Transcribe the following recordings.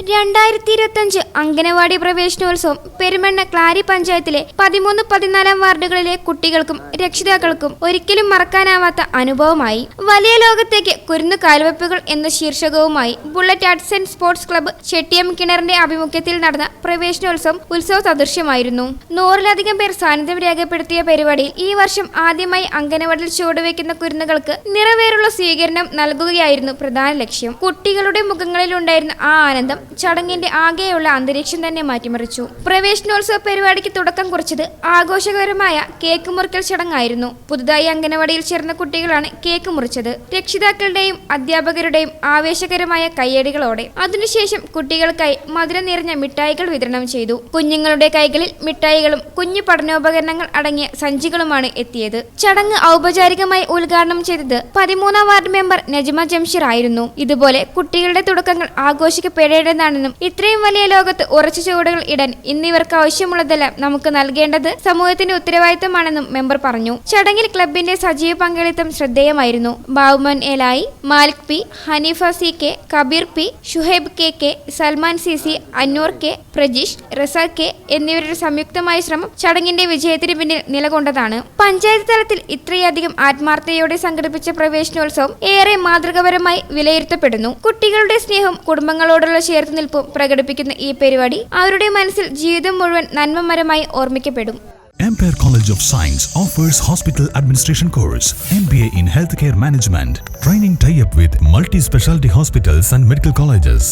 2025 അംഗനവാടി പ്രവേശനോത്സവം പെരുമണ്ണ ക്ലാരി പഞ്ചായത്തിലെ 13-14 വാർഡുകളിലെ കുട്ടികൾക്കും രക്ഷിതാക്കൾക്കും ഒരിക്കലും മറക്കാനാവാത്ത അനുഭവമായി. വലിയ ലോകത്തേക്ക് കുരുന്നു കാൽവെപ്പുകൾ എന്ന ശീർഷകവുമായി Bullet Arts and Sports club Chettiyam കിണറിന്റെ ആഭിമുഖ്യത്തിൽ നടന്ന പ്രവേശനോത്സവം ഉത്സവ സദൃശ്യമായിരുന്നു. 100-ലധികം പേർ സാന്നിധ്യം രേഖപ്പെടുത്തിയ പരിപാടിയിൽ ഈ വർഷം ആദ്യമായി അംഗനവാടിയിൽ ചുവടുവെക്കുന്ന കുരുന്നുകൾക്ക് നിറവേറുള്ള സ്വീകരണം നൽകുകയായിരുന്നു പ്രധാന ലക്ഷ്യം. കുട്ടികളുടെ മുഖങ്ങളിലുണ്ടായിരുന്ന ആ ആനന്ദം ചടങ്ങിന്റെ ആകെയുള്ള അന്തരീക്ഷം തന്നെ മാറ്റിമറിച്ചു. പ്രവേശനോത്സവ പരിപാടിക്ക് തുടക്കം കുറിച്ചത് ആഘോഷകരമായ കേക്ക് മുറിക്കൽ ചടങ്ങായിരുന്നു. പുതുതായി അംഗനവാടിയിൽ ചേർന്ന കുട്ടികളാണ് കേക്ക് മുറിച്ചത്. രക്ഷിതാക്കളുടെയും അധ്യാപകരുടെയും ആവേശകരമായ കയ്യടികളോടെ. അതിനുശേഷം കുട്ടികൾക്കായി മധുരം നിറഞ്ഞ മിഠായികൾ വിതരണം ചെയ്തു. കുഞ്ഞുങ്ങളുടെ കൈകളിൽ മിഠായികളും കുഞ്ഞു പഠനോപകരണങ്ങൾ അടങ്ങിയ സഞ്ചികളുമാണ് എത്തിയത്. ചടങ്ങ് ഔപചാരികമായി ഉദ്ഘാടനം ചെയ്തത് 13-ാം വാർഡ് മെമ്പർ നജ്മ ജംഷീർ ആയിരുന്നു. ഇതുപോലെ കുട്ടികളുടെ തുടക്കങ്ങൾ ആഘോഷിക്കപ്പെടേണ്ടതാണെന്നും ഇത്രയും വലിയ ലോകത്ത് ഉറച്ച ചുവടുകൾ ഇടാൻ ഇന്നിവർക്ക് ആവശ്യമുള്ളതെല്ലാം നമുക്ക് നൽകേണ്ടത് സമൂഹത്തിന്റെ ഉത്തരവാദിത്തമാണെന്നും മെമ്പർ പറഞ്ഞു. ചടങ്ങിൽ ക്ലബിന്റെ സജീവ പങ്കാളിത്തം ശ്രദ്ധേയമായിരുന്നു. Babumon Elayi, Malik P, Haneefa C K, Kabeer P, Shuhaib K, Salman C, Annoor K, Prajeesh, Razak K എന്നിവരുടെ സംയുക്തമായ ശ്രമം ചടങ്ങിന്റെ വിജയത്തിന് പിന്നിൽ നിലകൊണ്ടതാണ്. പഞ്ചായത്ത് തലത്തിൽ ഇത്രയധികം ആത്മാർത്ഥതയോടെ സംഘടിപ്പിച്ച പ്രവേശനോത്സവം ഏറെ മാതൃകാപരമായി വിലയിരുത്തപ്പെടുന്നു. കുട്ടികളുടെ സ്നേഹവും കുടുംബങ്ങളോടുള്ള ചേർത്തുനിൽപ്പും പ്രകടിപ്പിക്കുന്ന ഈ പരിപാടി അവരുടെ മനസ്സിൽ ജീവിതം മുഴുവൻ നന്മമരമായി ഓർമ്മിക്കപ്പെടും. Ampere College of Science offers Hospital Administration course, MBA in Healthcare Management, training tie-up with multi-specialty hospitals and medical colleges.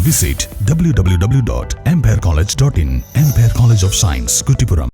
Visit www.amperecollege.in. Ampere College of Science, Kuttipuram.